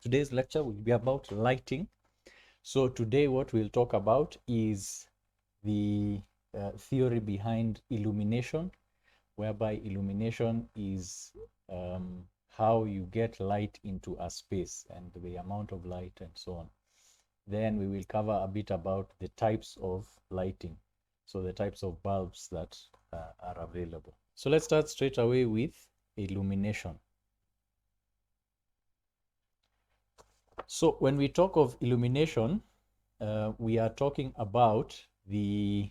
Today's lecture will be about lighting. So today what we'll talk about is the theory behind illumination, whereby illumination is how you get light into a space and the amount of light and so on. Then we will cover a bit about the types of lighting, so the types of bulbs that are available. So let's start straight away with illumination. So when we talk of illumination, we are talking about the,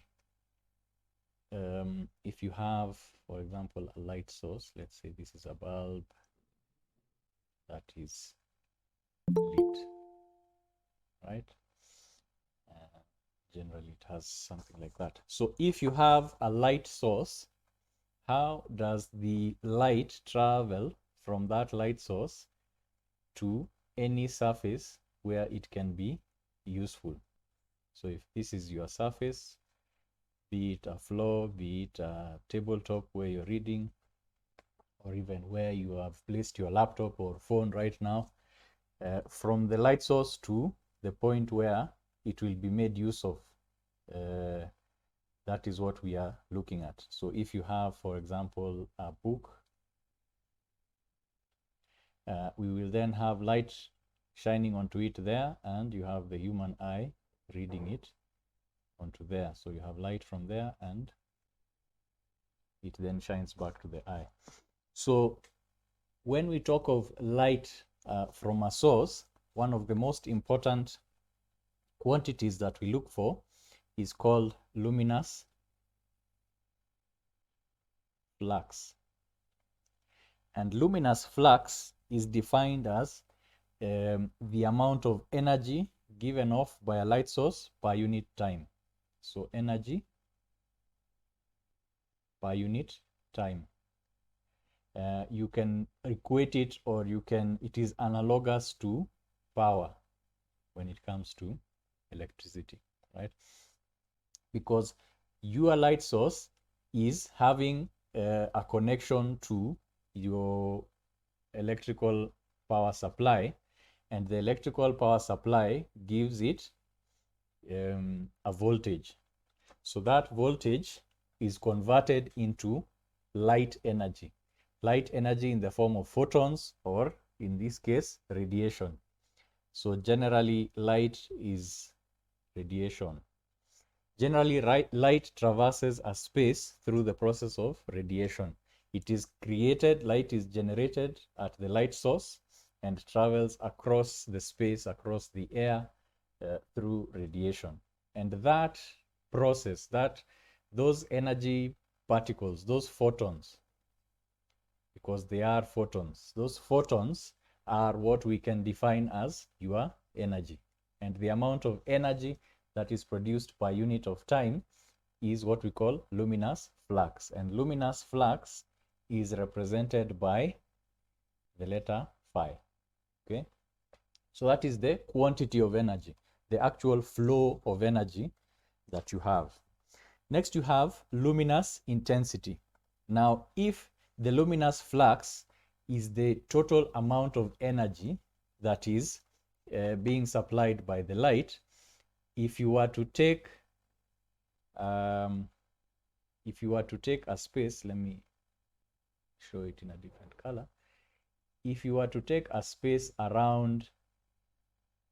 if you have, for example, a light source, let's say this is a bulb that is lit, right? Generally it has something like that. So if you have a light source, how does the light travel from that light source to any surface where it can be useful? So if this is your surface, be it a floor, be it a tabletop where you're reading, or even where you have placed your laptop or phone right now, from the light source to the point where it will be made use of, that is what we are looking at. So if you have, for example, a book, we will then have light shining onto it there, and you have the human eye reading it onto there. So you have light from there, and it then shines back to the eye. So when we talk of light from a source, one of the most important quantities that we look for is called luminous flux. And luminous flux is defined as the amount of energy given off by a light source per unit time. So energy per unit time. You can equate it, or it is analogous to power when it comes to electricity, right? Because your light source is having a connection to your electrical power supply, and the electrical power supply gives it a voltage. So that voltage is converted into light energy. Light energy in the form of photons, or in this case, radiation. So generally, light is radiation. Generally, light traverses a space through the process of radiation. It is created, light is generated at the light source and travels across the space, across the air, through radiation. And that process, those energy particles, those photons, because they are photons, those photons are what we can define as your energy. And the amount of energy that is produced per unit of time is what we call luminous flux. And luminous flux is represented by the letter phi. Okay, so that is the quantity of energy, the actual flow of energy that you have. Next, you have luminous intensity. Now, if the luminous flux is the total amount of energy that is being supplied by the light, if you were to take a space, let me show it in a different color. If you were to take a space around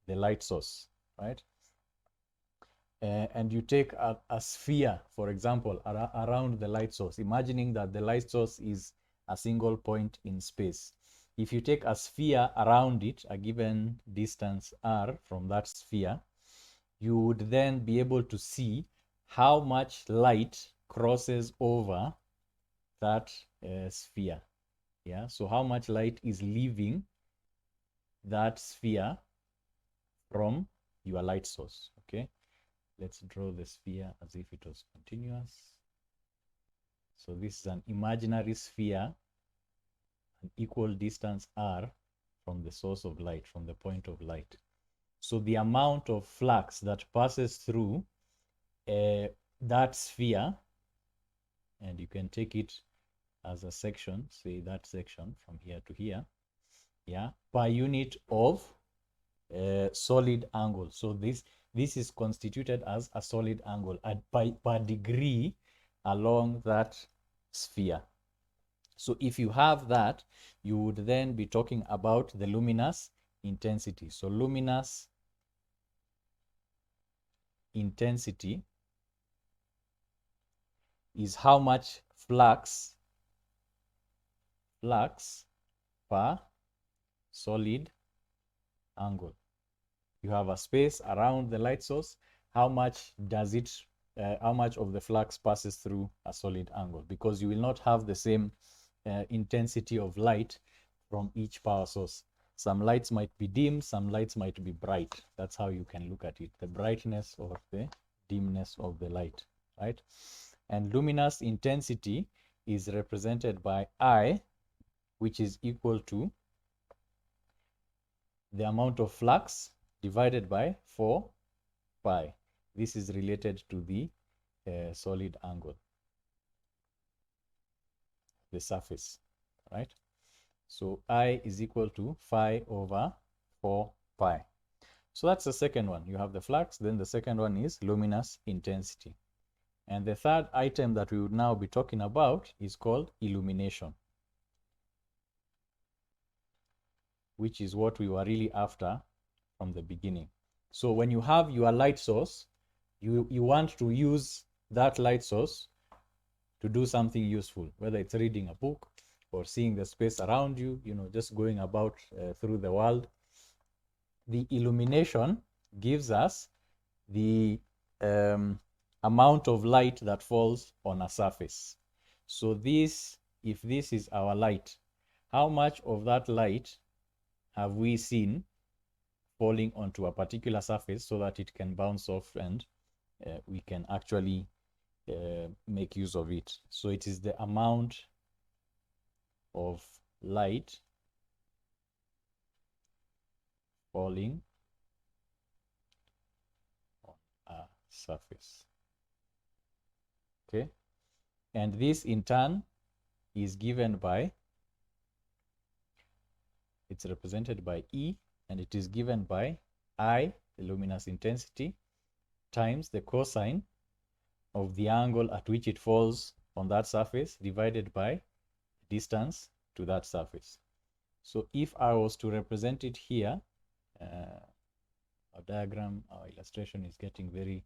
the light source, right, and you take a sphere, for example, around the light source, imagining that the light source is a single point in space. If you take a sphere around it, a given distance r from that sphere, you would then be able to see how much light crosses over that sphere. Yeah, so how much light is leaving that sphere from your light source. Okay, let's draw the sphere as if it was continuous. So this is an imaginary sphere, an equal distance r from the source of light, from the point of light. So the amount of flux that passes through that sphere, and you can take it as a section, say that section from here to here, yeah, per unit of solid angle. So this is constituted as a solid angle per degree along that sphere. So if you have that, you would then be talking about the luminous intensity. So luminous intensity is how much flux per solid angle. You have a space around the light source. How much does it, how much of the flux passes through a solid angle? Because you will not have the same intensity of light from each power source. Some lights might be dim, some lights might be bright. That's how you can look at it, the brightness or the dimness of the light, right? And luminous intensity is represented by I, which is equal to the amount of flux divided by 4 pi. This is related to the solid angle, the surface, right? So I is equal to phi over 4 pi. So that's the second one. You have the flux, then the second one is luminous intensity. And the third item that we would now be talking about is called illumination, which is what we were really after from the beginning. So when you have your light source, you want to use that light source to do something useful, whether it's reading a book or seeing the space around you, just going about through the world. The illumination gives us the amount of light that falls on a surface. So this, if this is our light, how much of that light have we seen falling onto a particular surface so that it can bounce off and we can actually make use of it? So it is the amount of light falling on a surface. Okay, and this in turn is given by, it's represented by E, and it is given by I, the luminous intensity, times the cosine of the angle at which it falls on that surface divided by distance to that surface. So if I was to represent it here, our diagram, our illustration is getting very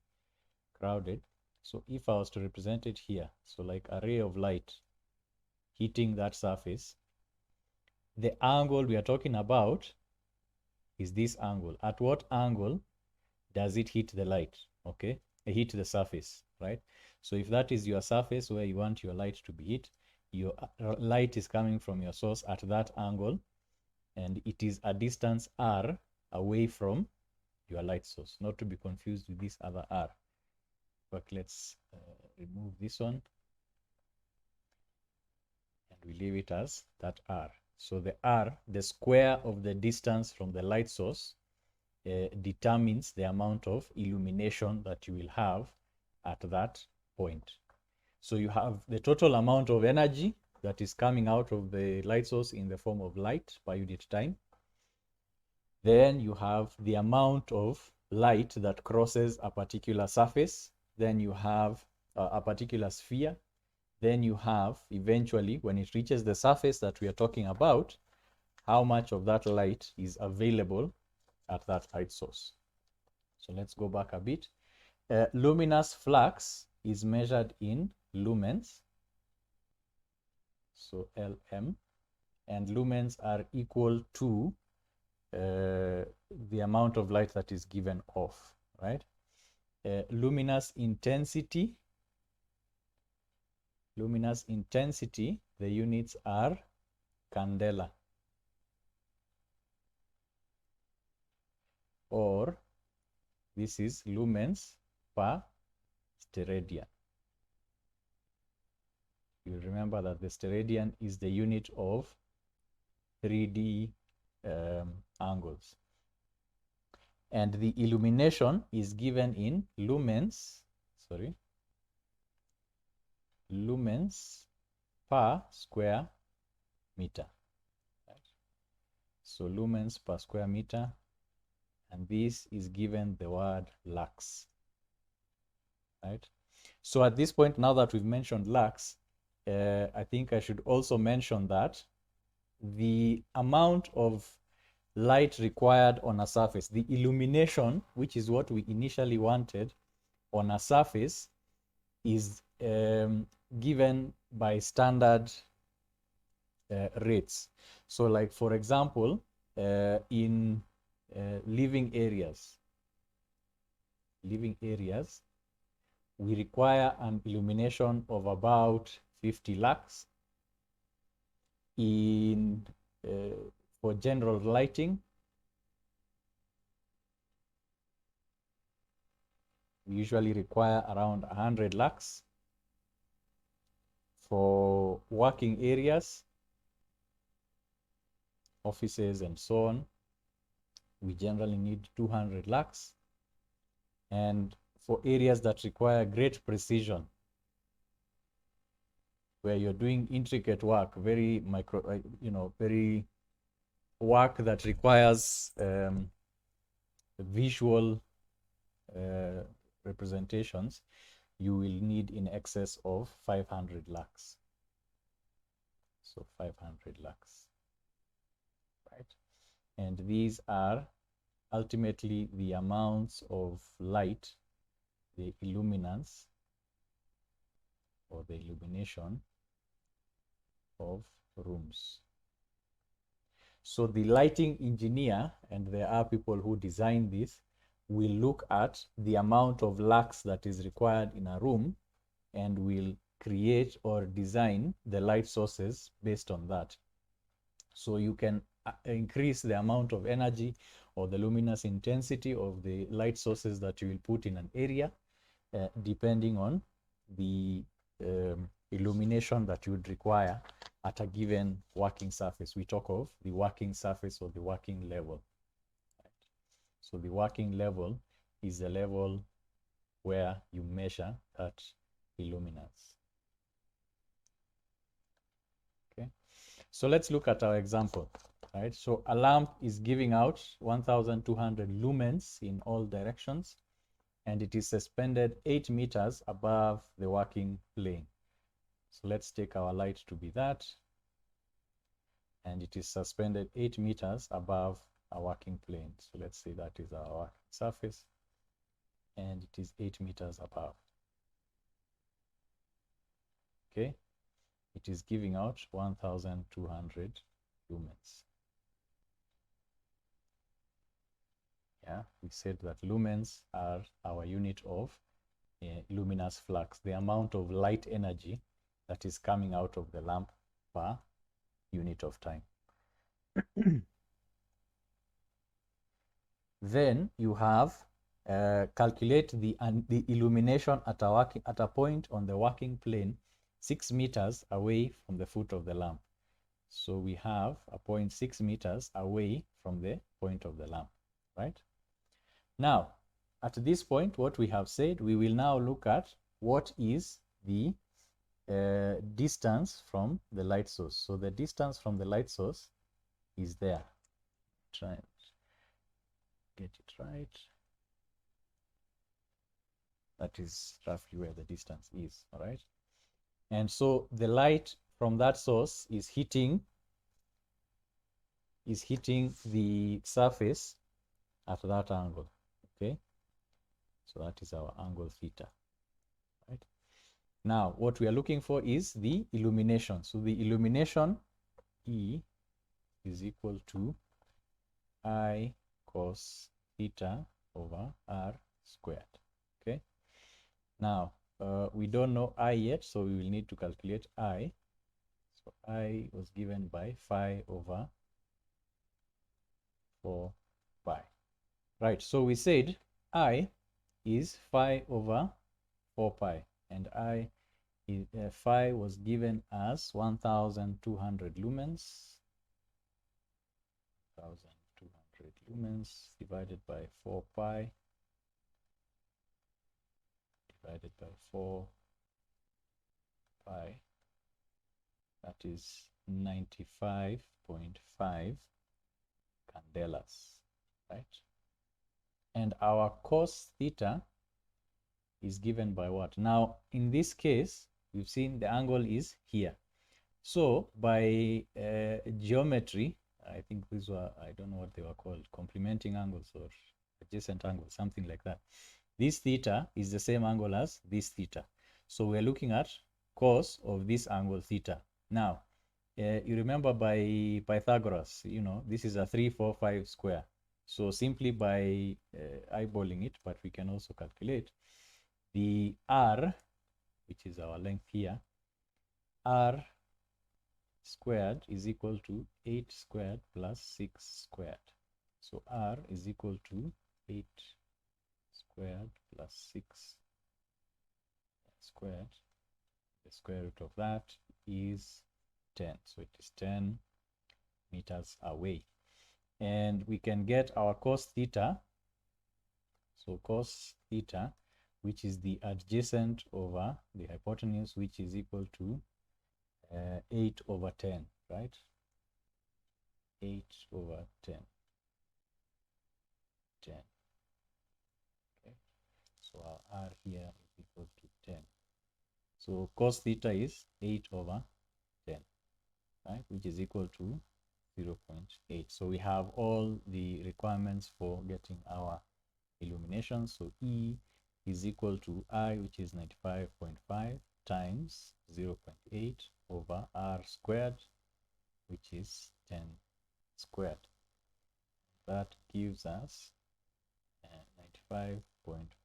crowded. So if I was to represent it here, so like a ray of light hitting that surface, the angle we are talking about is this angle. At what angle does it hit the light? Okay, hit the surface, right? So if that is your surface where you want your light to be hit, your light is coming from your source at that angle, and it is a distance r away from your light source, not to be confused with this other r. But let's remove this one and we leave it as that r. So the r, the square of the distance from the light source, determines the amount of illumination that you will have at that point. So you have the total amount of energy that is coming out of the light source in the form of light per unit time. Then you have the amount of light that crosses a particular surface. Then you have a particular sphere. Then you have, eventually, when it reaches the surface that we are talking about, how much of that light is available at that light source. So let's go back a bit. Luminous flux is measured in lumens, so Lm, and lumens are equal to the amount of light that is given off, right? Luminous intensity, the units are candela, or this is lumens per steradian. You remember that the steradian is the unit of 3D angles. And the illumination is given in lumens per square meter. Right? So lumens per square meter and this is given the word lux, right? So at this point, now that we've mentioned lux, I think I should also mention that the amount of light required on a surface, the illumination, which is what we initially wanted on a surface, is given by standard rates. So like, for example, in living areas, we require an illumination of about 50 lux. In for general lighting, we usually require around 100 lux. For working areas, offices and so on, we generally need 200 lux. And for areas that require great precision, where you're doing intricate work, very micro, very work that requires visual representations, you will need in excess of 500 lux. So 500 lux, right? And these are ultimately the amounts of light, the illuminance or the illumination of rooms. So the lighting engineer, and there are people who design this, will look at the amount of lux that is required in a room and will create or design the light sources based on that. So you can increase the amount of energy or the luminous intensity of the light sources that you will put in an area, depending on the illumination that you would require at a given working surface. We talk of the working surface or the working level. Right? So the working level is the level where you measure that illuminance. Okay, so let's look at our example. Right, so a lamp is giving out 1,200 lumens in all directions, and it is suspended 8 meters above the working plane. So let's take our light to be that, and it is suspended 8 meters above our working plane. So let's say that is our working surface, and it is 8 meters above. Okay, it is giving out 1,200 lumens. Yeah, we said that lumens are our unit of luminous flux, the amount of light energy that is coming out of the lamp per unit of time. Then you have calculate the illumination at a point on the working plane 6 meters away from the foot of the lamp. So we have a point 6 meters away from the point of the lamp, right? Now, at this point, what we have said, we will now look at what is the distance from the light source. So the distance from the light source is there. Try and get it right. That is roughly where the distance is, all right? And so the light from that source is hitting the surface at that angle, okay? So that is our angle theta, right? Now, what we are looking for is the illumination. So the illumination, E, is equal to I cos theta over R squared, okay? Now, we don't know I yet, so we will need to calculate I. So I was given by phi over 4 pi. Right, so we said I is phi over 4 pi, and phi was given as 1,200 lumens. 1,200 lumens divided by 4 pi divided by 4 pi. That is 95.5 candelas, right? And our cos theta is given by what? Now, in this case, we've seen the angle is here. So by geometry, I think these were, I don't know what they were called, complementing angles or adjacent angles, something like that. This theta is the same angle as this theta. So we're looking at cos of this angle theta. Now, you remember by Pythagoras, this is a 3, 4, 5 square. So simply by eyeballing it, but we can also calculate the r, which is our length here, r squared is equal to 8 squared plus 6 squared. So r is equal to 8 squared plus 6 squared. The square root of that is 10. So it is 10 meters away. And we can get our cos theta. So cos theta, which is the adjacent over the hypotenuse, which is equal to 8 over 10, right? 8 over 10. 10. Okay. So our r here is equal to 10. So cos theta is 8 over 10, right? Which is equal to 0.8. So we have all the requirements for getting our illumination. So E is equal to I, which is 95.5 times 0.8 over R squared, which is 10 squared. That gives us 95.5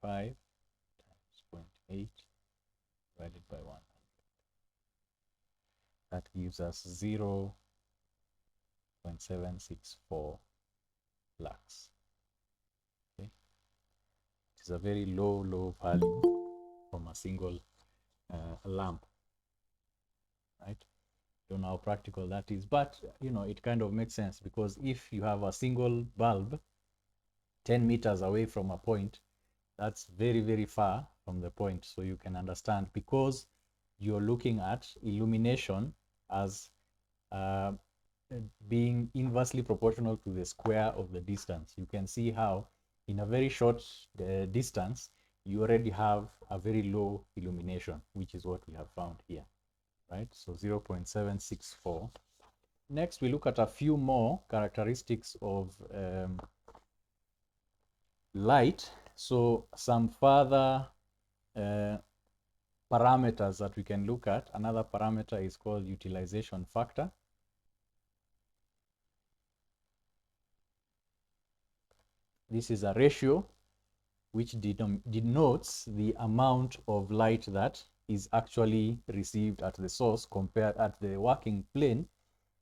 times 0.8 divided by 100. That gives us 0.764 flux. Okay. It is a very low value from a single lamp, right? Don't know how practical that is, but it kind of makes sense, because if you have a single bulb 10 meters away from a point, that's very far from the point. So you can understand, because you're looking at illumination as being inversely proportional to the square of the distance. You can see how in a very short distance you already have a very low illumination, which is what we have found here, right? So 0.764. Next, we look at a few more characteristics of light. So some further parameters that we can look at. Another parameter is called utilization factor. This is a ratio which denotes the amount of light that is actually received at the source, compared at the working plane,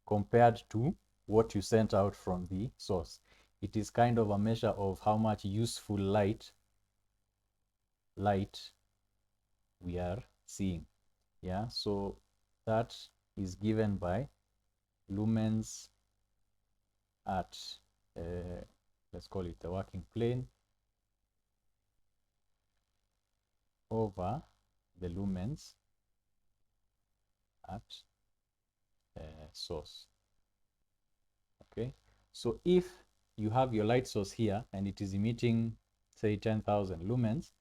compared to what you sent out from the source. It is kind of a measure of how much useful light we are seeing. Yeah, so that is given by lumens at let's call it the working plane over the lumens at source. Okay, so if you have your light source here and it is emitting, say, 10,000 lumens,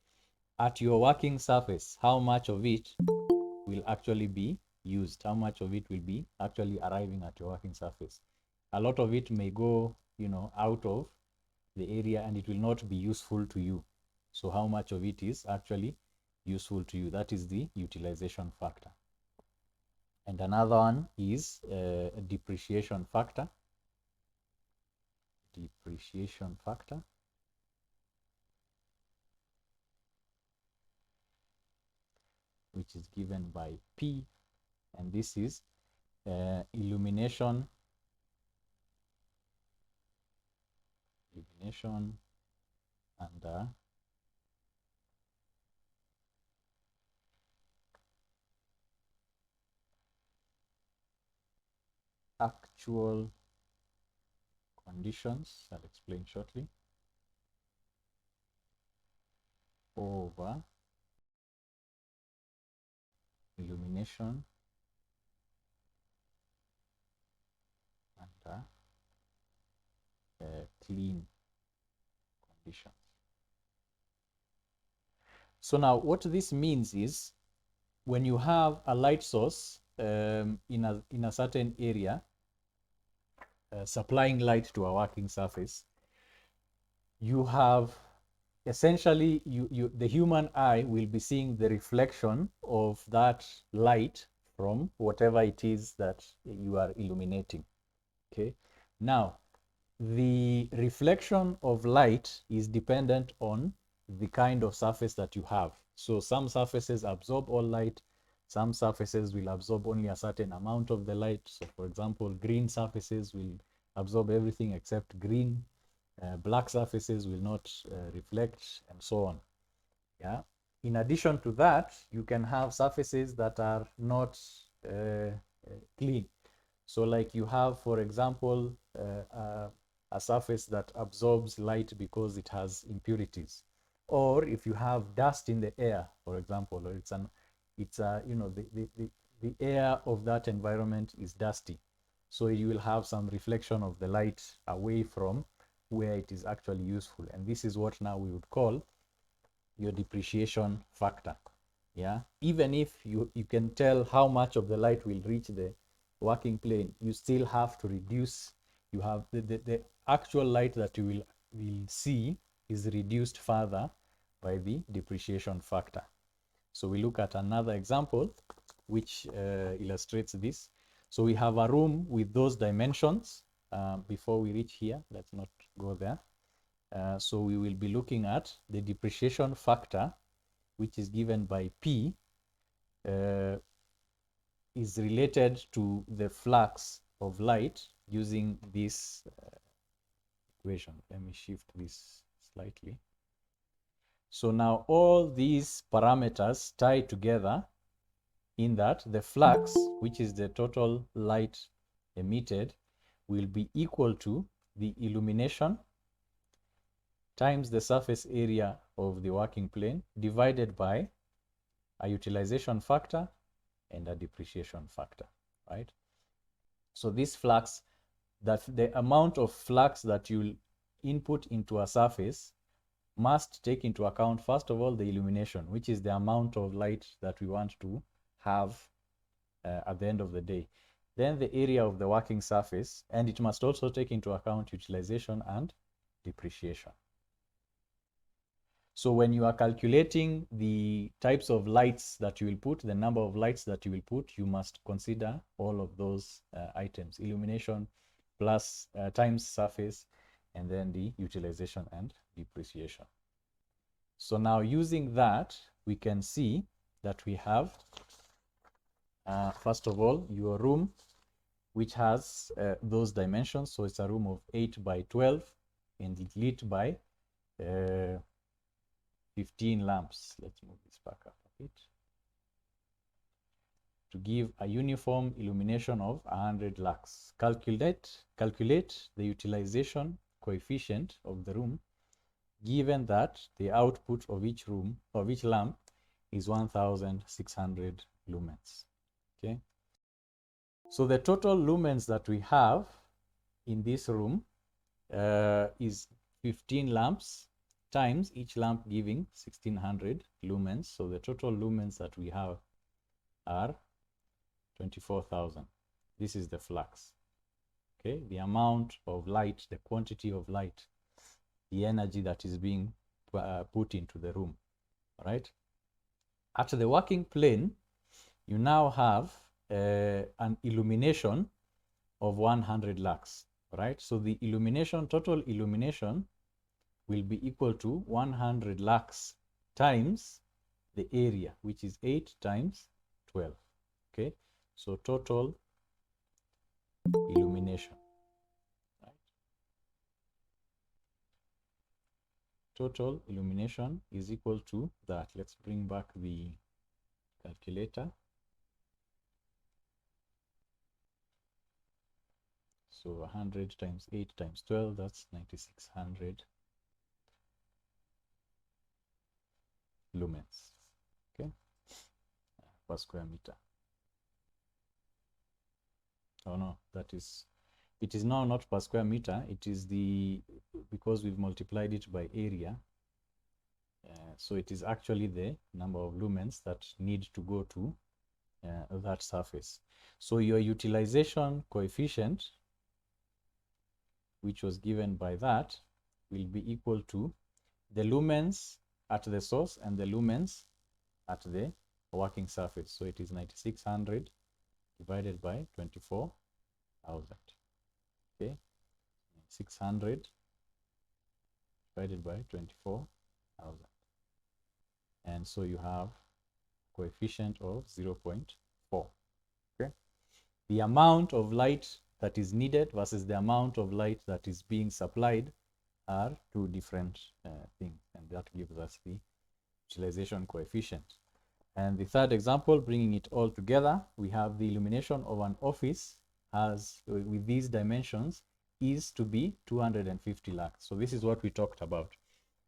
at your working surface, how much of it will actually be used? How much of it will be actually arriving at your working surface? A lot of it may go, out of the area, and it will not be useful to you. So how much of it is actually useful to you? That is the utilization factor. And another one is a depreciation factor. Depreciation factor. Which is given by P, and this is illumination under actual conditions, I'll explain shortly, over illumination under clean conditions. So now what this means is when you have a light source in a certain area supplying light to a working surface, you have essentially the human eye will be seeing the reflection of that light from whatever it is that you are illuminating. Okay, now the reflection of light is dependent on the kind of surface that you have. So some surfaces absorb all light, some surfaces will absorb only a certain amount of the light. So for example, green surfaces will absorb everything except green. Black surfaces will not reflect, and so on. Yeah. In addition to that, you can have surfaces that are not clean. So like you have, for example, a surface that absorbs light because it has impurities. Or if you have dust in the air, for example, or the air of that environment is dusty. So you will have some reflection of the light away from where it is actually useful. And this is what now we would call your depreciation factor. Yeah, even if you can tell how much of the light will reach the working plane, you still have to reduce. You have the actual light that you will see is reduced further by the depreciation factor. So we look at another example which illustrates this. So we have a room with those dimensions. Before we reach here, let's not go there. So we will be looking at the depreciation factor, which is given by P, is related to the flux of light using this equation. Let me shift this slightly. So now all these parameters tie together in that the flux, which is the total light emitted, will be equal to the illumination times the surface area of the working plane divided by a utilization factor and a depreciation factor, right? So this flux, that the amount of flux that you'll input into a surface must take into account, first of all, the illumination, which is the amount of light that we want to have at the end of the day. Then the area of the working surface, and it must also take into account utilization and depreciation. So when you are calculating the types of lights that you will put, the number of lights that you will put, you must consider all of those items: illumination plus times surface, and then the utilization and depreciation. So now using that, we can see that we have, first of all, your room, which has those dimensions. So it's a room of 8 by 12 and it's lit by 15 lamps. Let's move this back up a bit to give a uniform illumination of 100 lux. Calculate the utilization coefficient of the room, given that the output of each lamp is 1600 lumens. Okay, so the total lumens that we have in this room is 15 lamps times each lamp giving 1600 lumens. So the total lumens that we have are 24,000. This is the flux. Okay, the amount of light, the quantity of light, the energy that is being put into the room. All right. At the working plane, you now have an illumination of 100 lux. Right. So the illumination, total illumination, will be equal to 100 lux times the area, which is 8 times 12. Okay, so total illumination, right? Total illumination is equal to that. Let's bring back the calculator. So 100 times 8 times 12, that's 9600 lumens, okay, per square meter. Oh no, it is now not per square meter, it is because we've multiplied it by area. So it is actually the number of lumens that need to go to that surface. So your utilization coefficient, which was given by that, will be equal to the lumens at the source and the lumens at the working surface. So it is 9600 divided by 24,000. Okay, 600 divided by 24,000. And so you have coefficient of 0.4. Okay, the amount of light that is needed versus the amount of light that is being supplied are two different things, and that gives us the utilization coefficient. And the third example, bringing it all together, we have the illumination of an office has, with these dimensions, is to be 250 lux. So this is what we talked about.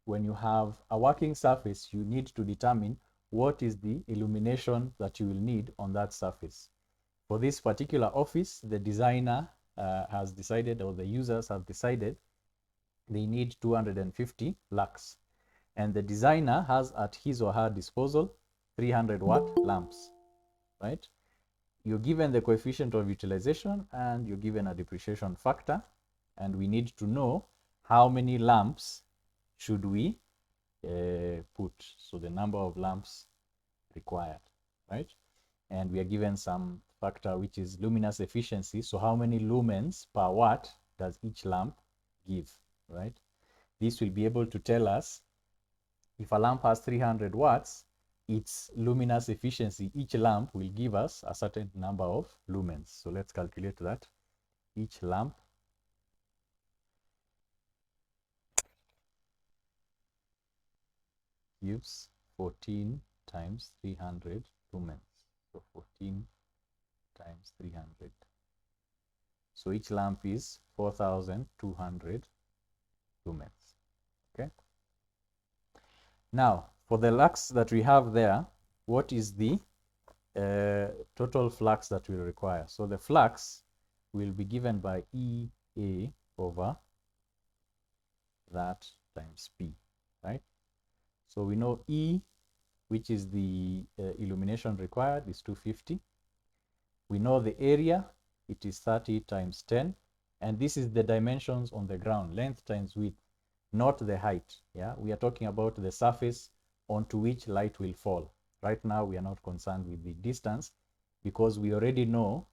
When you have a working surface, you need to determine what is the illumination that you will need on that surface. For this particular office, the designer has decided, or the users have decided, they need 250 lux. And the designer has at his or her disposal 300-watt lamps, right? You're given the coefficient of utilization and you're given a depreciation factor, and we need to know how many lamps should we put. So the number of lamps required, right? And we are given some factor which is luminous efficiency. So how many lumens per watt does each lamp give, right? This will be able to tell us if a lamp has 300 watts, its luminous efficiency, each lamp will give us a certain number of lumens. So let's calculate that. Each lamp gives 14 times 300 lumens. So 14 times 300. So each lamp is 4,200 lumens. Okay. Now, for the lux that we have there, what is the total flux that we require? So the flux will be given by EA over that times P, right? So we know E, which is the illumination required, is 250. We know the area, it is 30 times 10. And this is the dimensions on the ground, length times width, not the height. Yeah, we are talking about the surface onto which light will fall. Right now, we are not concerned with the distance because we already know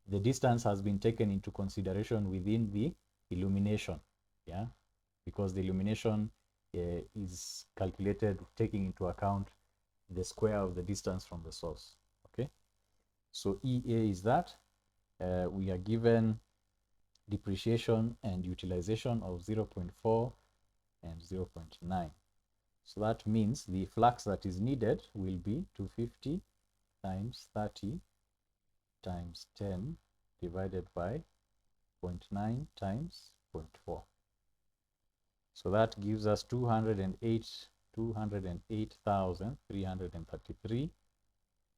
the distance has been taken into consideration within the illumination. Yeah, because the illumination is calculated taking into account the square of the distance from the source. Okay, so EA is that. We are given depreciation and utilization of 0.4 and 0.9. So that means the flux that is needed will be 250 times 30 times 10 divided by 0.9 times 0.4. So that gives us 208,333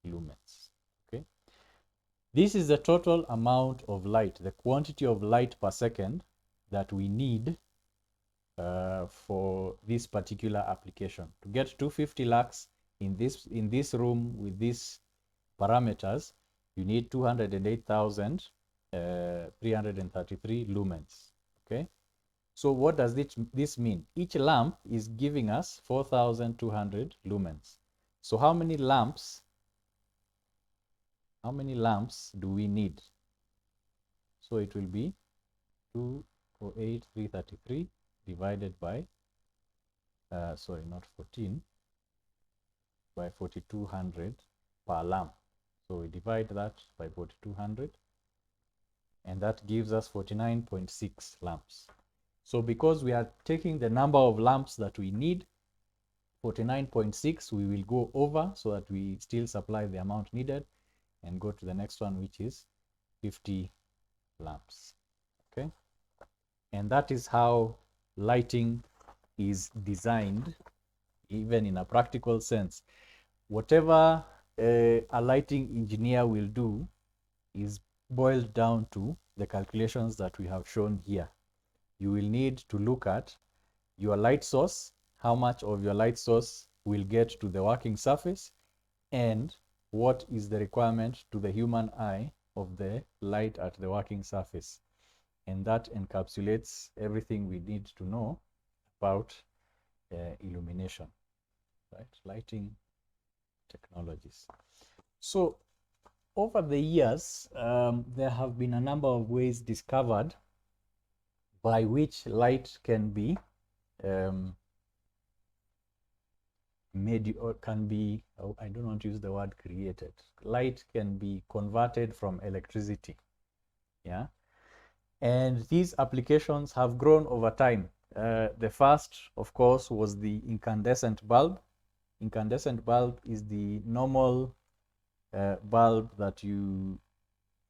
lumens. Okay. This is the total amount of light, the quantity of light per second that we need for this particular application. To get 250 lux in this room with these parameters, you need 208,333 lumens. Okay, so what does this mean? Each lamp is giving us 4,200 lumens. So how many lamps do we need? So it will be 208,333 divided by sorry, not 14, by 4,200 per lamp. So we divide that by 4,200, and that gives us 49.6 lamps. So because we are taking the number of lamps that we need, 49.6, we will go over so that we still supply the amount needed and go to the next one, which is 50 lamps. Okay, and that is how lighting is designed, even in a practical sense. Whatever a lighting engineer will do is boiled down to the calculations that we have shown here. You will need to look at your light source, how much of your light source will get to the working surface, and what is the requirement to the human eye of the light at the working surface. And that encapsulates everything we need to know about illumination, right? Lighting technologies. So over the years, there have been a number of ways discovered by which light can be made, or can be, oh, I don't want to use the word created. Light can be converted from electricity. Yeah. And these applications have grown over time. The first, of course, was the incandescent bulb. Incandescent bulb is the normal bulb that you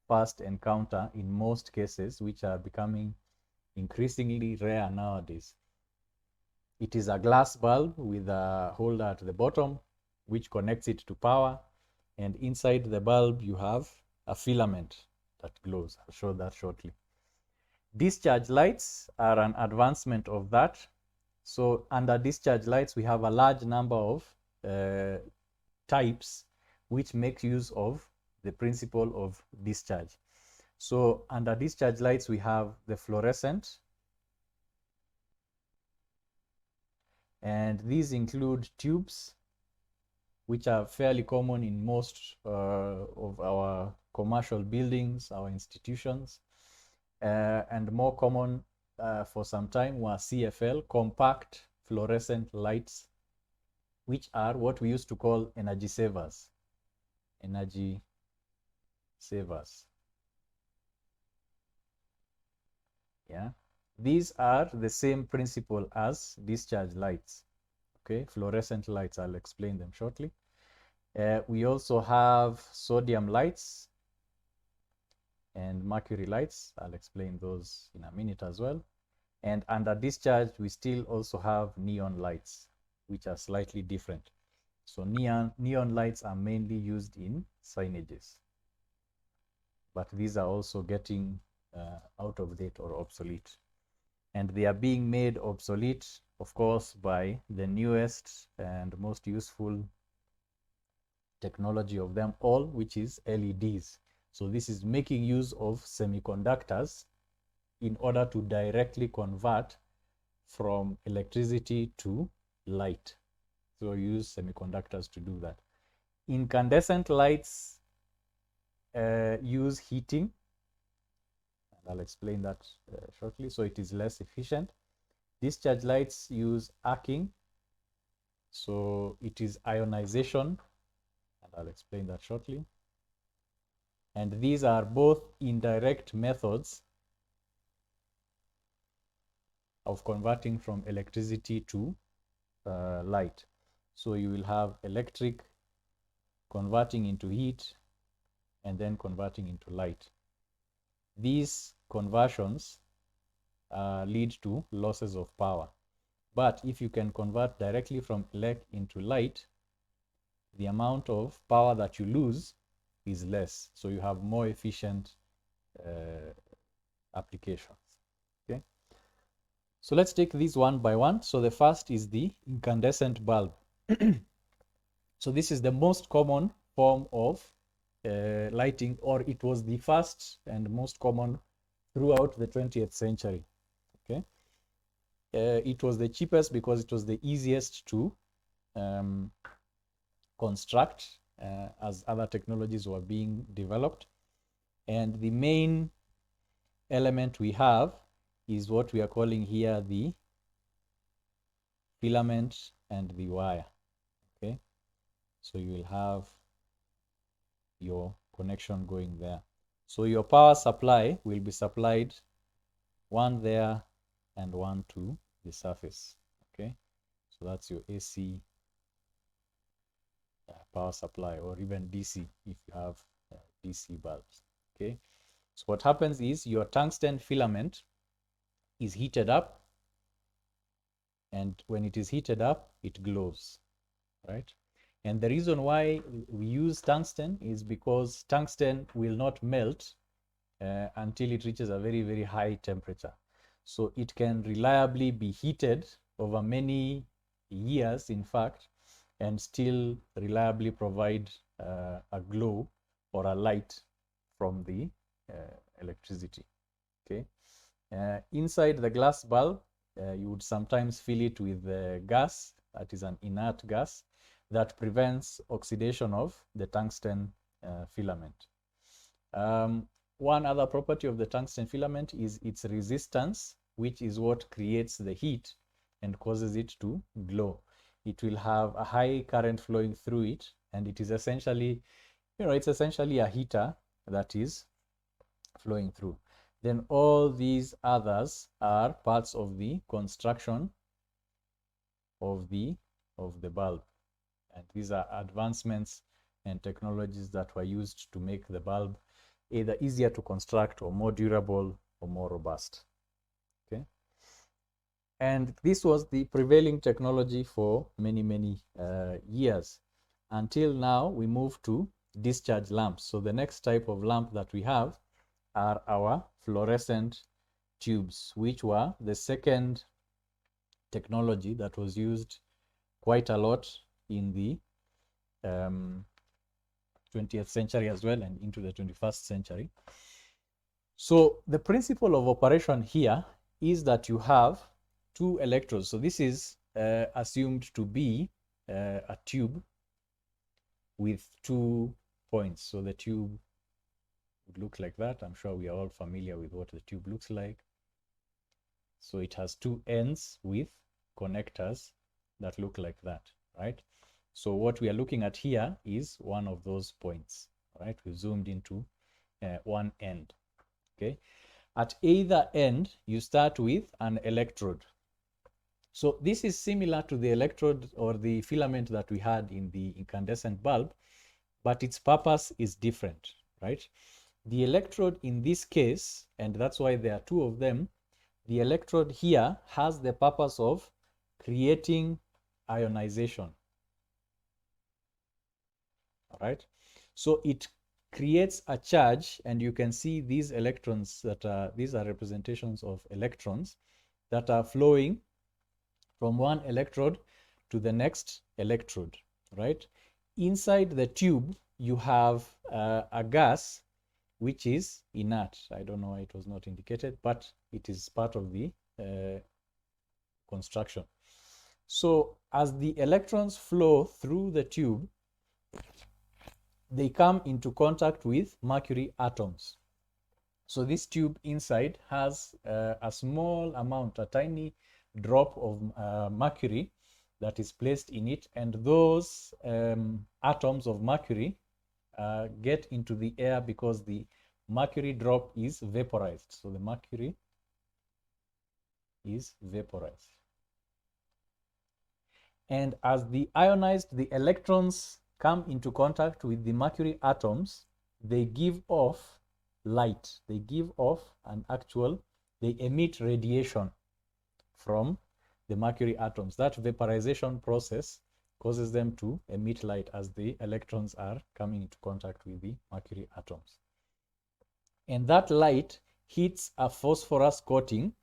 first encounter in most cases, which are becoming increasingly rare nowadays. It is a glass bulb with a holder at the bottom, which connects it to power. And inside the bulb, you have a filament that glows. I'll show that shortly. Discharge lights are an advancement of that. So under discharge lights, we have a large number of types which make use of the principle of discharge. So under discharge lights, we have the fluorescent, and these include tubes, which are fairly common in most of our commercial buildings, our institutions, and more common for some time were CFL, compact fluorescent lights, which are what we used to call energy savers. Energy savers. Yeah. These are the same principle as discharge lights. Okay, fluorescent lights, I'll explain them shortly. We also have sodium lights and mercury lights. I'll explain those in a minute as well. And under discharge, we still also have neon lights, which are slightly different. So neon lights are mainly used in signages, but these are also getting out of date or obsolete. And they are being made obsolete, of course, by the newest and most useful technology of them all, which is LEDs. So this is making use of semiconductors in order to directly convert from electricity to light. So you use semiconductors to do that. Incandescent lights use heating. I'll explain that shortly. So it is less efficient. Discharge lights use arcing. So it is ionization. And I'll explain that shortly. And these are both indirect methods of converting from electricity to light. So you will have electric converting into heat and then converting into light. These conversions lead to losses of power. But if you can convert directly from elect into light, the amount of power that you lose is less. So you have more efficient applications. Okay. So let's take these one by one. So the first is the incandescent bulb. So this is the most common form of lighting, or it was the first and most common throughout the 20th century. Okay. It was the cheapest because it was the easiest to construct as other technologies were being developed. And the main element we have is what we are calling here the filament and the wire. Okay, so you will have your connection going there. So your power supply will be supplied one there and one to the surface. Okay, so that's your AC power supply, or even DC if you have DC bulbs. Okay, so what happens is your tungsten filament is heated up, and when it is heated up, it glows, right? And the reason why we use tungsten is because tungsten will not melt until it reaches a very, very high temperature. So it can reliably be heated over many years, in fact, and still reliably provide a glow or a light from the electricity. Okay. Inside the glass bulb, you would sometimes fill it with gas, that is an inert gas, that prevents oxidation of the tungsten filament. One other property of the tungsten filament is its resistance, which is what creates the heat and causes it to glow. It will have a high current flowing through it, and it is essentially, it's essentially a heater that is flowing through. Then all these others are parts of the construction of the bulb. And these are advancements and technologies that were used to make the bulb either easier to construct or more durable or more robust. Okay. And this was the prevailing technology for many, many years. Until now, we move to discharge lamps. So the next type of lamp that we have are our fluorescent tubes, which were the second technology that was used quite a lot in the 20th century as well and into the 21st century. So the principle of operation here is that you have two electrodes. So this is assumed to be a tube with 2 points. So the tube would look like that. I'm sure we are all familiar with what the tube looks like. So it has 2 ends with connectors that look like that, right? So what we are looking at here is one of those points, right? We zoomed into one end, okay? At either end, you start with an electrode. So this is similar to the electrode or the filament that we had in the incandescent bulb, but its purpose is different, right? The electrode in this case, and that's why there are 2 of them, the electrode here has the purpose of creating ionization. All right. So it creates a charge, and you can see these electrons that are, these are representations of electrons that are flowing from one electrode to the next electrode, right? Inside the tube, you have a gas which is inert. I don't know why it was not indicated, but it is part of the construction. So as the electrons flow through the tube, they come into contact with mercury atoms. So this tube inside has a small amount, a tiny drop of mercury that is placed in it, and those atoms of mercury get into the air because the mercury drop is vaporized. So the mercury is vaporized. And as the electrons come into contact with the mercury atoms, they give off light. They give off they emit radiation from the mercury atoms. That vaporization process causes them to emit light as the electrons are coming into contact with the mercury atoms. And that light hits a phosphorus coating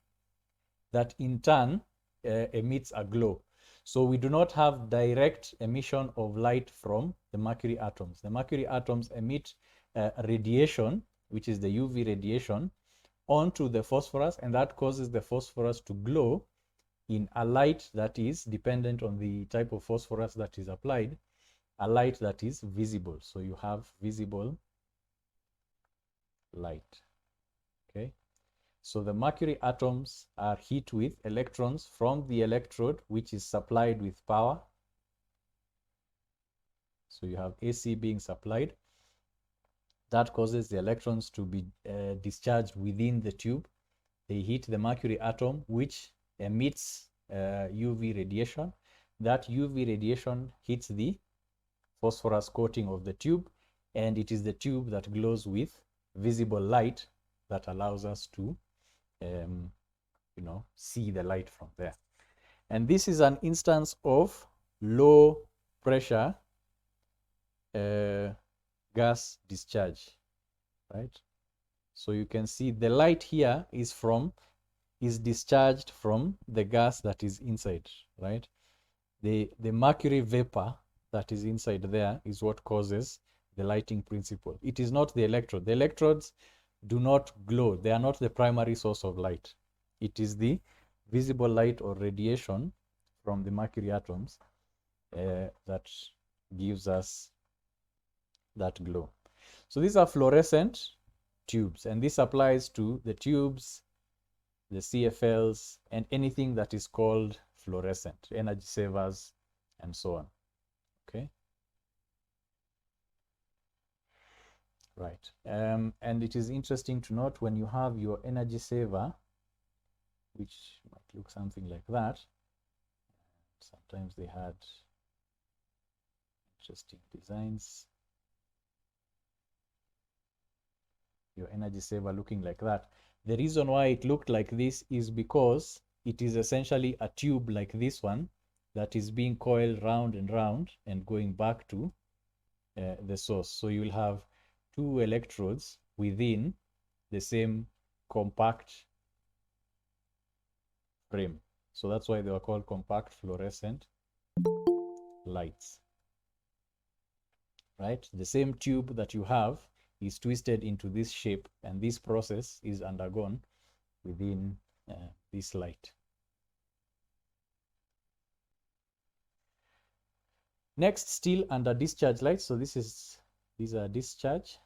that in turn emits a glow. So we do not have direct emission of light from the mercury atoms. The mercury atoms emit radiation, which is the UV radiation, onto the phosphorus, and that causes the phosphorus to glow in a light that is dependent on the type of phosphorus that is applied, a light that is visible. So you have visible light, okay? So the mercury atoms are hit with electrons from the electrode, which is supplied with power. So you have AC being supplied. That causes the electrons to be discharged within the tube. They hit the mercury atom, which emits UV radiation. That UV radiation hits the phosphorus coating of the tube, and it is the tube that glows with visible light that allows us to see the light from there. And this is an instance of low pressure gas discharge, right? So you can see the light here is discharged from the gas that is inside, right? the mercury vapor that is inside there is what causes the lighting principle. It is not the electrode. The electrodes do not glow. They are not the primary source of light. It is the visible light or radiation from the mercury atoms that gives us that glow. So these are fluorescent tubes, and this applies to the tubes, the CFLs, and anything that is called fluorescent, energy savers, and so on. Okay. Right. And it is interesting to note when you have your energy saver, which might look something like that. Sometimes they had interesting designs. Your energy saver looking like that. The reason why it looked like this is because it is essentially a tube like this one that is being coiled round and round and going back to the source. So you will have two electrodes within the same compact frame. So that's why they were called compact fluorescent lights. Right? The same tube that you have is twisted into this shape, and this process is undergone within this light. Next, still under discharge lights. So these are discharge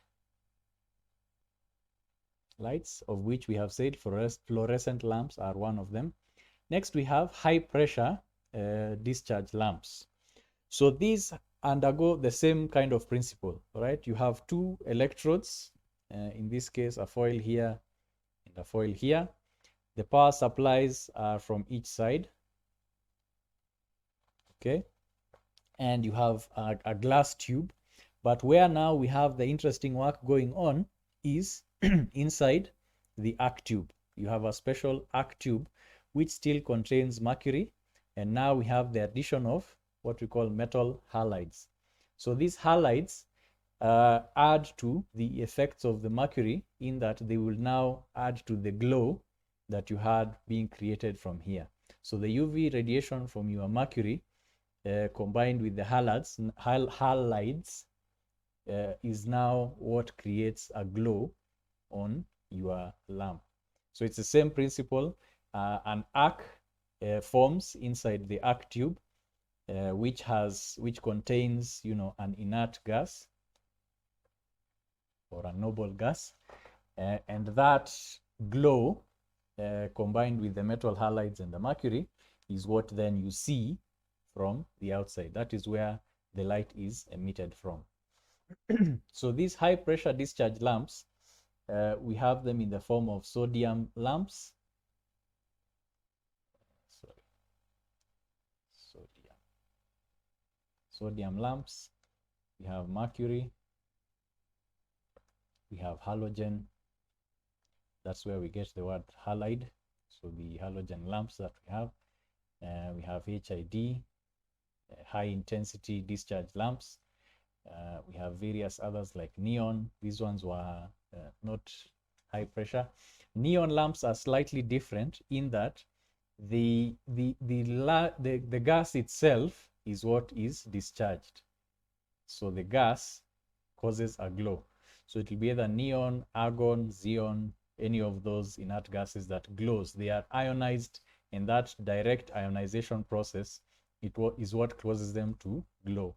lights, of which we have said fluorescent lamps are one of them. Next, we have high pressure discharge lamps. So these undergo the same kind of principle, right? You have two electrodes, in this case, a foil here and a foil here. The power supplies are from each side, okay? And you have a glass tube. But where now we have the interesting work going on is inside the arc tube. You have a special arc tube which still contains mercury, and now we have the addition of what we call metal halides. So these halides add to the effects of the mercury in that they will now add to the glow that you had being created from here. So the UV radiation from your mercury combined with the halides is now what creates a glow on your lamp. So it's the same principle. An arc forms inside the arc tube, which contains, an inert gas or a noble gas, and that glow combined with the metal halides and the mercury is what then you see from the outside. That is where the light is emitted from. So these high pressure discharge lamps, we have them in the form of sodium lamps. Sodium lamps. We have mercury. We have halogen. That's where we get the word halide. So the halogen lamps that we have HID, high intensity discharge lamps. We have various others like neon. These ones were not high pressure. Neon lamps are slightly different in that the gas itself is what is discharged. So the gas causes a glow. So it will be either neon, argon, xenon, any of those inert gases that glows. They are ionized, and that direct ionization process is what causes them to glow.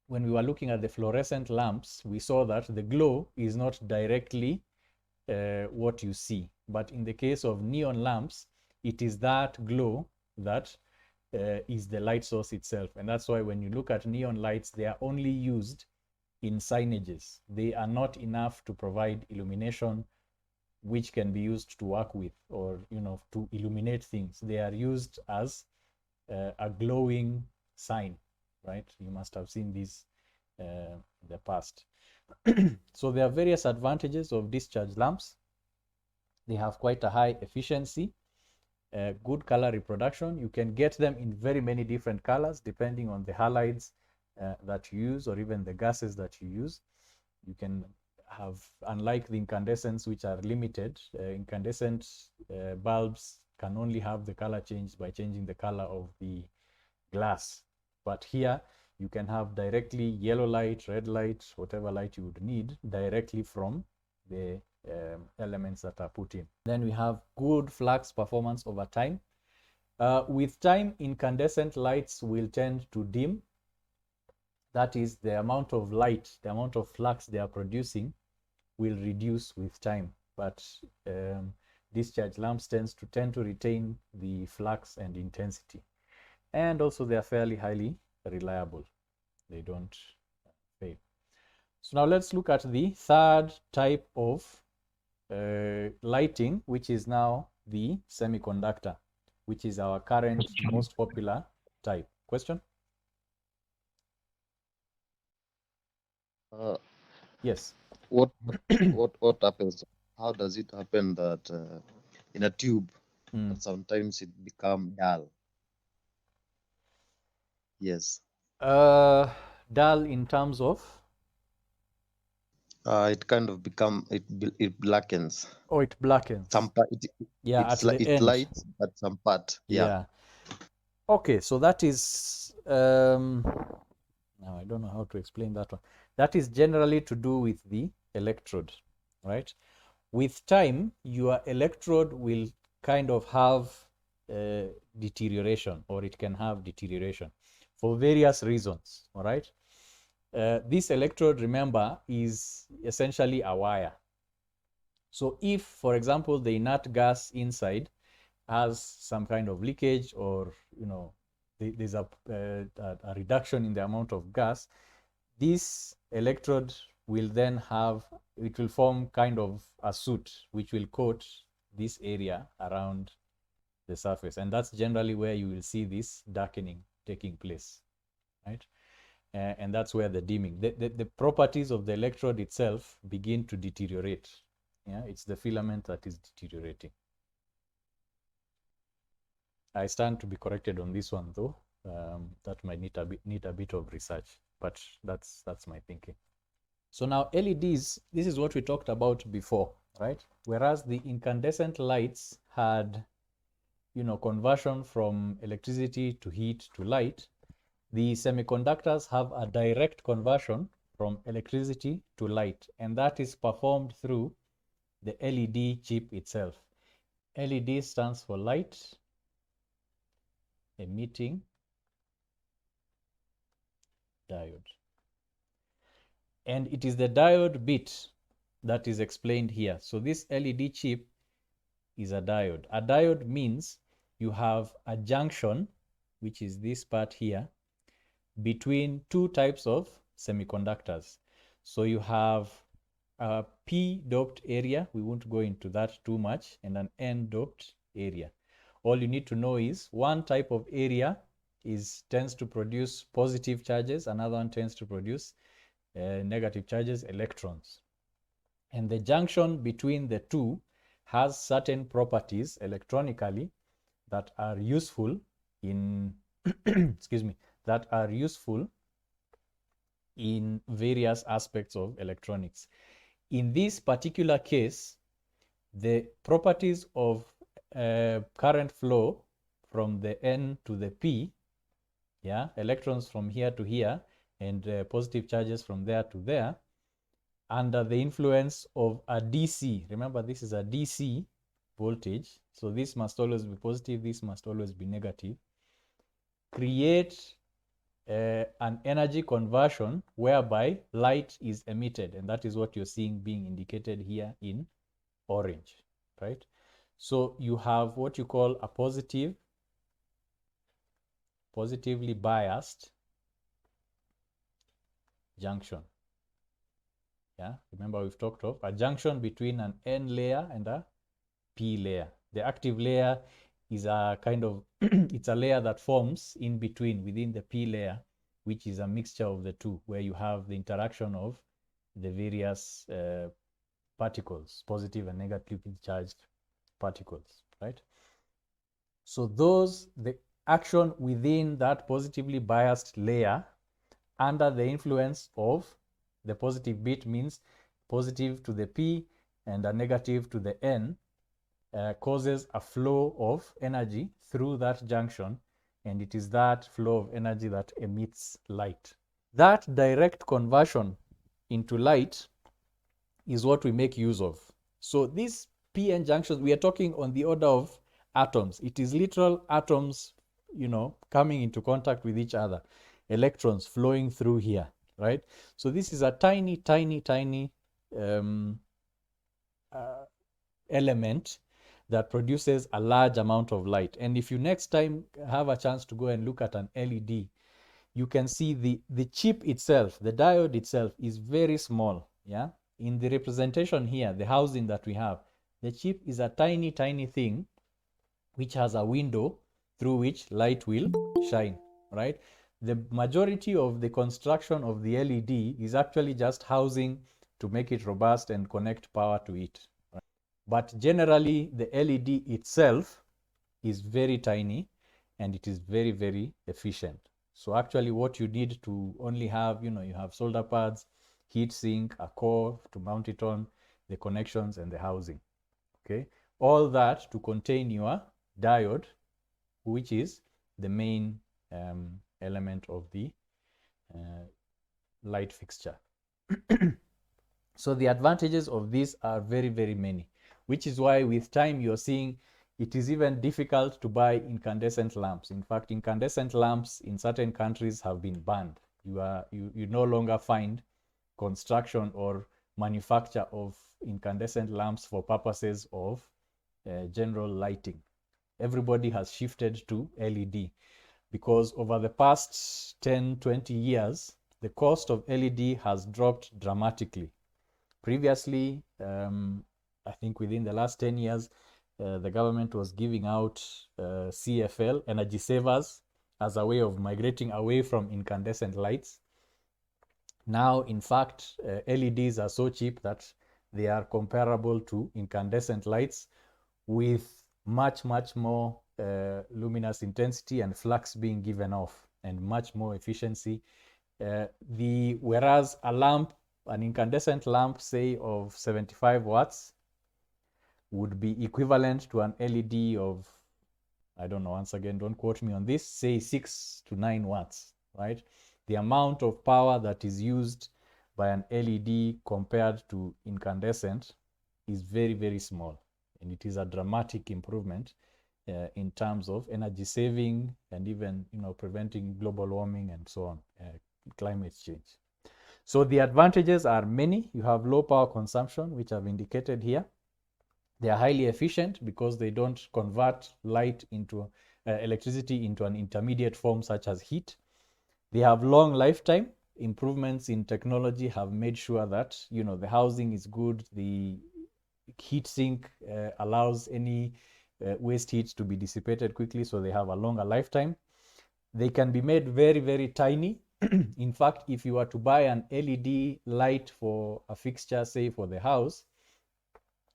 When we were looking at the fluorescent lamps, we saw that the glow is not directly what you see. But in the case of neon lamps, it is that glow that is the light source itself. And that's why when you look at neon lights, they are only used in signages. They are not enough to provide illumination which can be used to work with or, to illuminate things. They are used as a glowing sign, right? You must have seen this in the past. So there are various advantages of discharge lamps. They have quite a high efficiency, good color reproduction. You can get them in very many different colors depending on the halides that you use or even the gases that you use. You can have, unlike the incandescents, which are limited, incandescent bulbs can only have the color changed by changing the color of the glass. But here you can have directly yellow light, red light, whatever light you would need directly from the elements that are put in. Then we have good flux performance over time. With time, incandescent lights will tend to dim. That is, the amount of light, the amount of flux they are producing will reduce with time. But discharge lamps tend to retain the flux and intensity. And also they are fairly highly reliable. They don't fail. So now let's look at the third type of lighting, which is now the semiconductor, which is our current most popular type. Question? Yes. What happens? How does it happen that in a tube that sometimes it become dull? Yes. Dull in terms of? It kind of it blackens. Oh, it blackens. Some part Yeah, at the it end. lights, but some part. Yeah. Okay, so that is now I don't know how to explain that one. That is generally to do with the electrode, right? With time, your electrode will kind of have deterioration, or it can have deterioration for various reasons, all right? This electrode, remember, is essentially a wire. So if, for example, the inert gas inside has some kind of leakage, or there's a reduction in the amount of gas, this electrode will then it will form kind of a soot which will coat this area around the surface, and that's generally where you will see this darkening taking place, right? And that's where the dimming, the properties of the electrode itself begin to deteriorate. Yeah, it's the filament that is deteriorating. I stand to be corrected on this one, though. That might need a bit of research, but that's my thinking. So now LEDs, this is what we talked about before, right? Whereas the incandescent lights had, conversion from electricity to heat to light, the semiconductors have a direct conversion from electricity to light, and that is performed through the LED chip itself. LED stands for light emitting diode. And it is the diode bit that is explained here. So this LED chip is a diode. A diode means you have a junction, which is this part here, between two types of semiconductors. So you have a p-doped area, we won't go into that too much, and an n-doped area. All you need to know is one type of area tends to produce positive charges, another one tends to produce negative charges, electrons. And the junction between the two has certain properties electronically that are useful in excuse me, that are useful in various aspects of electronics. In this particular case, the properties of current flow from the N to the P, yeah, electrons from here to here, and positive charges from there to there, under the influence of a DC. Remember, this is a DC voltage, so this must always be positive, this must always be negative. Create an energy conversion whereby light is emitted, and that is what you're seeing being indicated here in orange, right? So you have what you call a positively biased junction. Yeah, remember we've talked of a junction between an N layer and a P layer. The active layer is a kind of it's a layer that forms in between within the P layer, which is a mixture of the two, where you have the interaction of the various particles, positive and negatively charged particles, right? So the action within that positively biased layer under the influence of the positive bit means positive to the P and a negative to the N causes a flow of energy through that junction, and it is that flow of energy that emits light. That direct conversion into light is what we make use of. So these p-n junctions, we are talking on the order of atoms. It is literal atoms, coming into contact with each other, electrons flowing through here, right? So this is a tiny, tiny, tiny element that produces a large amount of light. And if you next time have a chance to go and look at an LED, you can see the chip itself, the diode itself is very small. Yeah. In the representation here, the housing that we have, the chip is a tiny, tiny thing which has a window through which light will shine, right? The majority of the construction of the LED is actually just housing to make it robust and connect power to it. Right? But generally, the LED itself is very tiny and it is very, very efficient. So actually what you need to only have, you have solder pads, heat sink, a core to mount it on, the connections and the housing. Okay, all that to contain your diode, which is the main element of the light fixture. So the advantages of this are very, very many, which is why with time you're seeing it is even difficult to buy incandescent lamps. In fact, incandescent lamps in certain countries have been banned. You no longer find construction or manufacture of incandescent lamps for purposes of general lighting. Everybody has shifted to LED because over the past 10, 20 years, the cost of LED has dropped dramatically. Previously, I think within the last 10 years, the government was giving out CFL, energy savers, as a way of migrating away from incandescent lights. Now, in fact, LEDs are so cheap that they are comparable to incandescent lights with much, much more luminous intensity and flux being given off and much more efficiency. Whereas an incandescent lamp, say, of 75 watts would be equivalent to an LED of, I don't know, once again, don't quote me on this, say 6 to 9 watts, right? The amount of power that is used by an LED compared to incandescent is very, very small. And it is a dramatic improvement in terms of energy saving and even, preventing global warming and so on, climate change. So the advantages are many. You have low power consumption, which I've indicated here. They are highly efficient because they don't convert light into electricity into an intermediate form such as heat. They have long lifetime. Improvements in technology have made sure that, the housing is good. The heat sink allows any waste heat to be dissipated quickly, so they have a longer lifetime. They can be made very, very tiny. In fact, if you were to buy an LED light for a fixture, say for the house,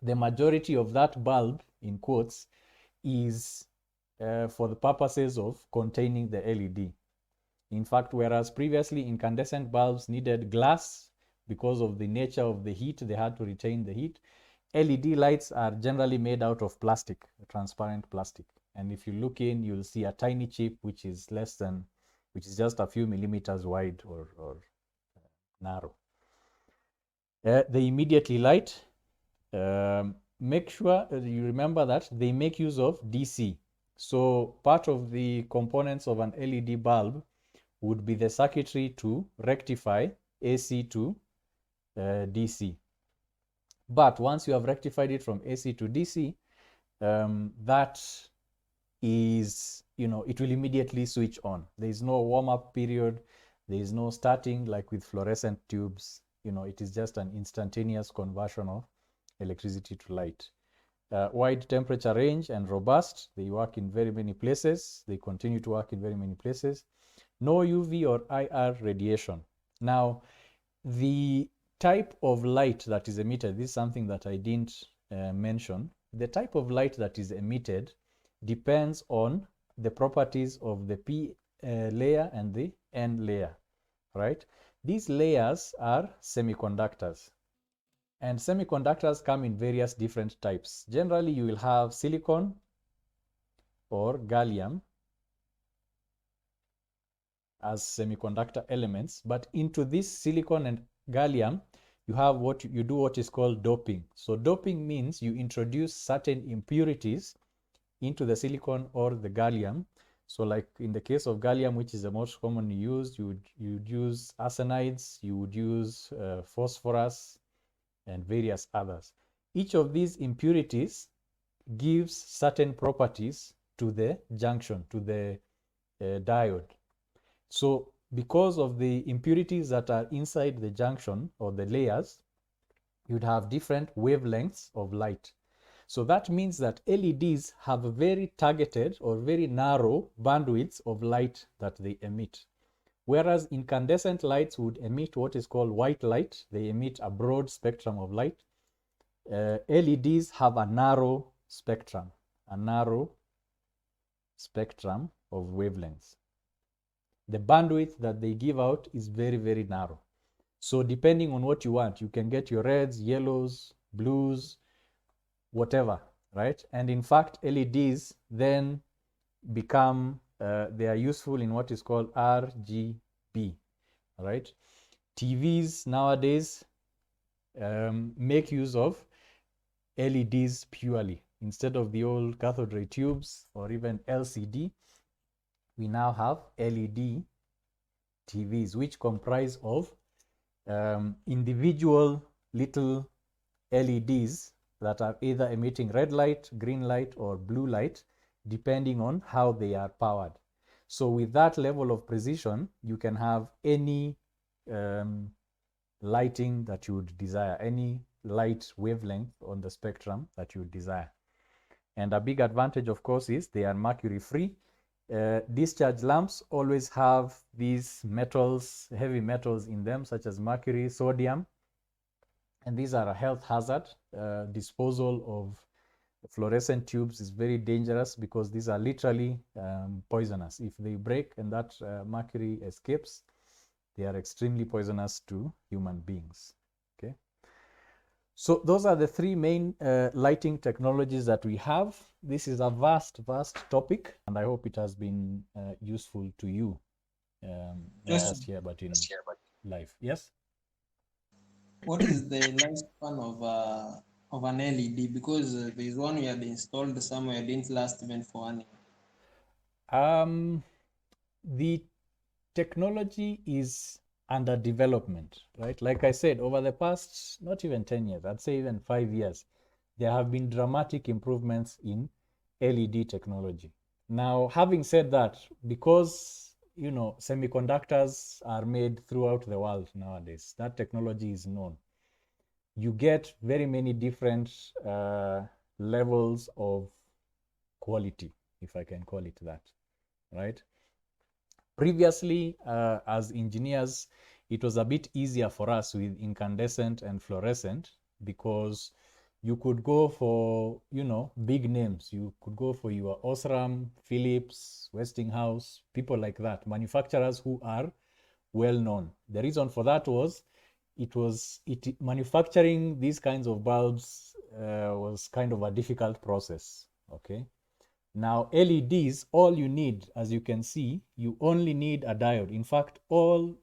the majority of that bulb, in quotes, is for the purposes of containing the LED. In fact, whereas previously incandescent bulbs needed glass because of the nature of the heat, they had to retain the heat. LED lights are generally made out of plastic, transparent plastic. And if you look in, you'll see a tiny chip which is just a few millimeters wide or narrow. They immediately light. Make sure you remember that they make use of DC. So part of the components of an LED bulb would be the circuitry to rectify AC to DC. But once you have rectified it from AC to DC, that is, it will immediately switch on. There is no warm-up period. There is no starting like with fluorescent tubes. It is just an instantaneous conversion of electricity to light. Wide temperature range and robust. They work in very many places. They continue to work in very many places. No UV or IR radiation. Now, the type of light that is emitted, this is something that I didn't mention. The type of light that is emitted depends on the properties of the P layer and the N layer, right? These layers are semiconductors. And semiconductors come in various different types. Generally, you will have silicon or gallium as semiconductor elements, but into this silicon and gallium, you have what you do what is called doping. So doping means you introduce certain impurities into the silicon or the gallium. So like in the case of gallium, which is the most commonly used, you'd use arsenides, you would use phosphorus, and various others. Each of these impurities gives certain properties to the junction, to the diode. So because of the impurities that are inside the junction or the layers, you'd have different wavelengths of light. So that means that LEDs have a very targeted or very narrow bandwidth of light that they emit. Whereas incandescent lights would emit what is called white light. They emit a broad spectrum of light. LEDs have a narrow spectrum of wavelengths. The bandwidth that they give out is very, very narrow. So depending on what you want, you can get your reds, yellows, blues, whatever, right? And in fact, LEDs then become, they are useful in what is called RGB, right? TVs nowadays make use of LEDs purely. Instead of the old cathode ray tubes or even LCD, we now have LED TVs, which comprise of individual little LEDs that are either emitting red light, green light, or blue light, depending on how they are powered. So with that level of precision, you can have any lighting that you would desire, any light wavelength on the spectrum that you would desire. And a big advantage, of course, is they are mercury free. Discharge lamps always have these metals, heavy metals in them, such as mercury, sodium, and these are a health hazard. Disposal of fluorescent tubes is very dangerous because these are literally poisonous. If they break and that mercury escapes, they are extremely poisonous to human beings. Okay. So those are the three main lighting technologies that we have. This is a vast topic, and I hope it has been useful to you, not just here, but in life. Yes? What is the lifespan of an LED? Because there is one we had installed somewhere, didn't last even for 1 year. The technology is under development, right? Like I said, over the past, not even 10 years, I'd say even 5 years, there have been dramatic improvements in LED technology. Now, having said that, because, you know, semiconductors are made throughout the world nowadays, that technology is known. You get very many different levels of quality, if I can call it that, right? Previously, as engineers, it was a bit easier for us with incandescent and fluorescent because you could go for, you know, big names. You could go for your Osram, Philips, Westinghouse, people like that, manufacturers who are well known. The reason for that was manufacturing these kinds of bulbs was kind of a difficult process. Okay. Now, LEDs, all you need, as you can see, you only need a diode. In fact, all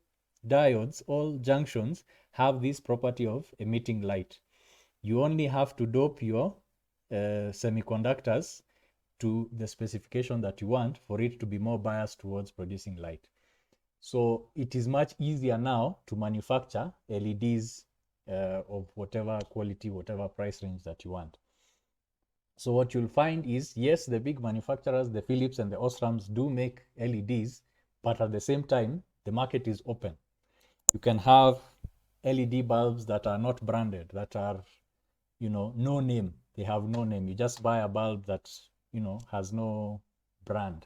diodes, all junctions have this property of emitting light. You only have to dope your semiconductors to the specification that you want for it to be more biased towards producing light. So it is much easier now to manufacture LEDs of whatever quality, whatever price range that you want. So what you'll find is, yes, the big manufacturers, the Philips and the Osrams do make LEDs, but at the same time, the market is open. You can have LED bulbs that are not branded, that are, you know, no name. They have no name. You just buy a bulb that, you know, has no brand.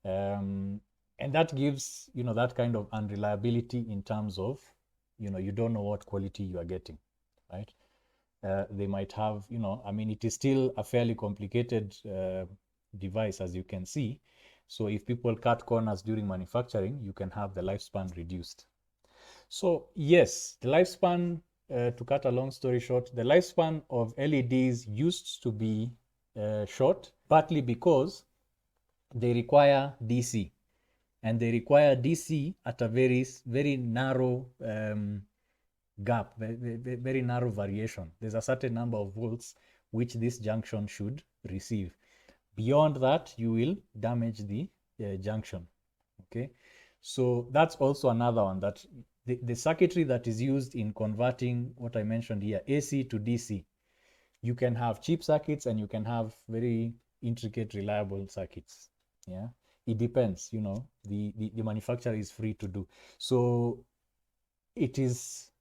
And that gives, you know, that kind of unreliability in terms of, you know, you don't know what quality you are getting, right? They might have, you know, I mean, it is still a fairly complicated device, as you can see. So if people cut corners during manufacturing, you can have the lifespan reduced. So yes, the lifespan, to cut a long story short, the lifespan of LEDs used to be short, partly because they require DC. and they require DC at a very narrow gap, very narrow variation. There's a certain number of volts which this junction should receive. Beyond that, you will damage the junction. Okay, so that's also another one, that the circuitry that is used in converting what I mentioned here, AC to DC. You can have cheap circuits and you can have very intricate, reliable circuits. Yeah, it depends. You know, the manufacturer is free to do. So it is,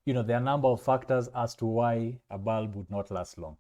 you know, there are a number of factors as to why a bulb would not last long.